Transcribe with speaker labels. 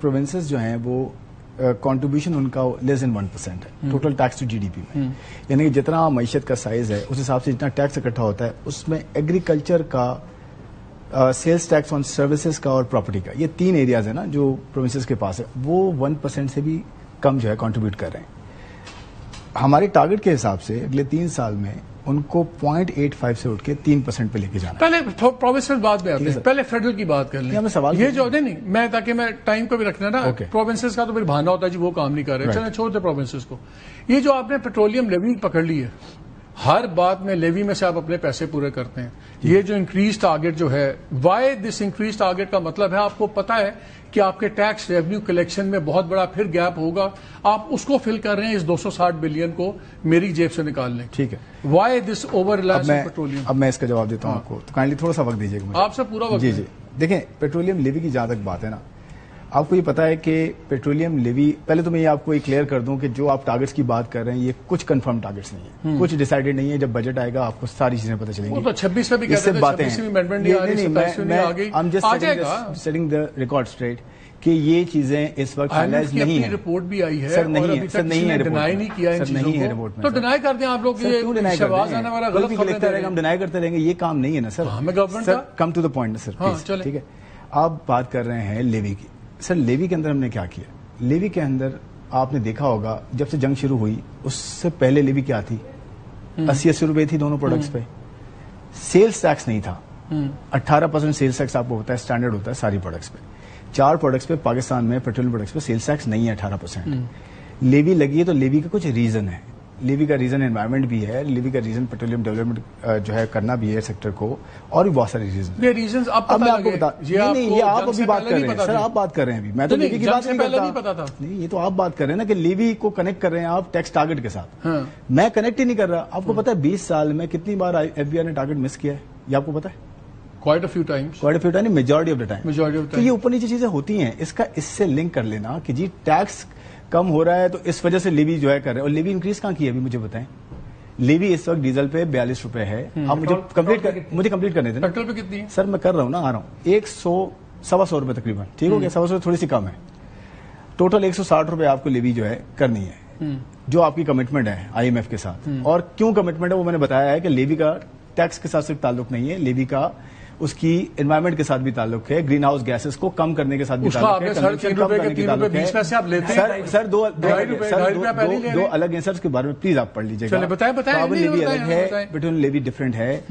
Speaker 1: Provinces جو ہیں وہ کنٹریبیوشن ان کا لیس دین 1% ہے total tax to G D P میں. یعنی کہ جتنا معیشت کا سائز ہے اس حساب سے جتنا ٹیکس اکٹھا ہوتا ہے اس میں ایگریکلچر کا، سیلز ٹیکس آن سروسز کا اور پراپرٹی کا، یہ 3 ایریاز ہیں نا جو پروونسز کے پاس ہے، وہ 1% سے بھی کم جو ہے کنٹریبیوٹ کر رہے ہیں. ہمارے ٹارگٹ کے حساب سے اگلے 3 سال میں ان کو 0.85 سے اٹھ کے 3% پہ لے کے جانا.
Speaker 2: پہلے پروونسل بات میں آتے ہیں، پہلے فیڈرل کی بات کر لیں. یہ جو نہیں میں تاکہ میں ٹائم کو بھی رکھنا نا، پروونسز کا تو پھر بہانا ہوتا ہے جی وہ کام نہیں کر رہے، چلیں چھوڑ دیں پروونسز کو. یہ جو آپ نے پیٹرولیم لیوی پکڑ لی ہے، ہر بات میں لیوی میں سے آپ اپنے پیسے پورے کرتے ہیں. یہ جو انکریز ٹارگٹ جو ہے، وائی دس انکریز ٹارگٹ کا مطلب ہے آپ کو پتا ہے کہ آپ کے ٹیکس ریونیو کلیکشن میں بہت بڑا پھر گیپ ہوگا، آپ اس کو فل کر رہے ہیں اس 260 بلین کو میری جیب سے نکال لیں.
Speaker 1: ٹھیک ہے،
Speaker 2: why this over reliance on petroleum.
Speaker 1: اب میں اس کا جواب دیتا ہوں آپ کو، تو کائنڈلی تھوڑا سا وقت دیجیے گا.
Speaker 2: آپ سے پورا وقت.
Speaker 1: جی جی دیکھیں، پیٹرولیم لیوی کی جہاں تک بات ہے نا، آپ کو یہ پتا ہے کہ پیٹرولیم لیوی، پہلے تو میں یہ آپ کو یہ کلیئر کر دوں کہ جو آپ ٹارگٹس کی بات کر رہے ہیں یہ کچھ کنفرم ٹارگٹس نہیں ہیں، کچھ ڈیسائیڈڈ نہیں ہے. جب بجٹ آئے گا آپ کو ساری چیزیں پتہ چلیں گی.
Speaker 2: وہ تو 26 میں بھی کہتے ہیں، 26 میں امینڈمنٹ نہیں آ رہی، 27 میں آ گئی، آ جائے گا.
Speaker 1: سیٹنگ دی ریکارڈ اسٹریٹ کہ یہ چیزیں اس وقت فائنلائز نہیں ہیں.
Speaker 2: رپورٹ بھی آئی ہے
Speaker 1: سر، نہیں ہے، سر نہیں ہے،
Speaker 2: ڈینائی نہیں کیا ان چیزوں کو، تو ڈینائی کرتے ہیں آپ لوگ. یہ شہباز آنے والا غلط خبریں دے رہے ہیں،
Speaker 1: ہم ڈینائی کرتے رہیں گے، یہ کام نہیں ہے نا سر.
Speaker 2: ہمیں government
Speaker 1: sir come to the point sir please. ٹھیک ہے، آپ بات کر رہے ہیں لیوی کی. سر لیوی کے اندر ہم نے کیا کیا؟ لیوی کے اندر آپ نے دیکھا ہوگا جب سے جنگ شروع ہوئی اس سے پہلے لیوی کیا تھی؟ 80 روپے تھی دونوں پروڈکٹس پہ. سیلز ٹیکس نہیں تھا. 18% سیلز ٹیکس آپ کو ہوتا ہے، اسٹینڈرڈ ہوتا ہے ساری پروڈکٹس پہ. 4 پروڈکٹس پہ پاکستان میں پیٹرولیم پروڈکٹس پہ سیلز ٹیکس نہیں ہے 18%. لیوی لگی ہے تو لیوی کا کچھ ریزن ہے. لیوی کا ریزن انوائرمنٹ بھی ہے، لیوی کا ریزن پیٹرولیم ڈیولپمنٹ جو ہے کرنا بھی ہے سیکٹر کو، اور بھی بہت سارے ریزن.
Speaker 2: یہ ریزنز
Speaker 1: اب میں آپ کو بتا، نہیں یہ آپ ابھی بات کر رہے ہیں سر، آپ بات کر رہے ہیں ابھی، میں تو لیوی کی بات نہیں کرتا. نہیں یہ تو آپ بات کر رہے ہیں نا کہ لیوی کو کنیکٹ کر رہے ہیں آپ ٹیکس ٹارگٹ کے ساتھ. میں کنیکٹ ہی نہیں کر رہا. آپ کو پتا ہے 20 سال میں کتنی بار ایف بی آئی نے ٹارگٹ مس کیا ہے، یہ آپ کو پتا ہے؟
Speaker 2: Quite a few times.
Speaker 1: Majority of the time. تو یہ اوپر نیچے چیزیں ہوتی ہیں. اس سے لنک کر لینا کہ جی ٹیکس کم ہو رہا ہے تو اس وجہ سے لیوی جو ہے کر رہے ہیں. اور لیوی انکریز کہاں کی ہے ابھی مجھے بتائیں؟ لیوی اس وقت ڈیزل پہ 42 روپے ہے. آپ مجھے کمپلیٹ کرنے دیں.
Speaker 2: پیٹرول پہ کتنی ہے
Speaker 1: سر؟ میں کر رہا ہوں نا، آ رہا ہوں. 100-125 روپے تقریباً. ٹھیک ہو گیا، 100 تھوڑی سی کم ہے. ٹوٹل 160 روپے آپ کو لیوی جو ہے کرنی ہے، جو آپ کی کمٹمنٹ ہے آئی ایم ایف کے ساتھ. اور کیوں کمٹمنٹ ہے وہ میں نے بتایا ہے کہ لیوی کا ٹیکس کے ساتھ صرف تعلق نہیں ہے، لیوی کا اس کی انوائرمنٹ کے ساتھ بھی تعلق ہے، گرین ہاؤس گیسز کو کم کرنے کے ساتھ بھی تعلق ہے، کنزمپشن کم کرنے کے تعلق ہے. سر دو الگ ہیں سر، اس کے بارے میں پلیز آپ پڑھ لیجیے گا.
Speaker 2: بتائیں.
Speaker 1: لیوی الگ ہے، پیٹرولیم لیوی ڈفرینٹ ہے.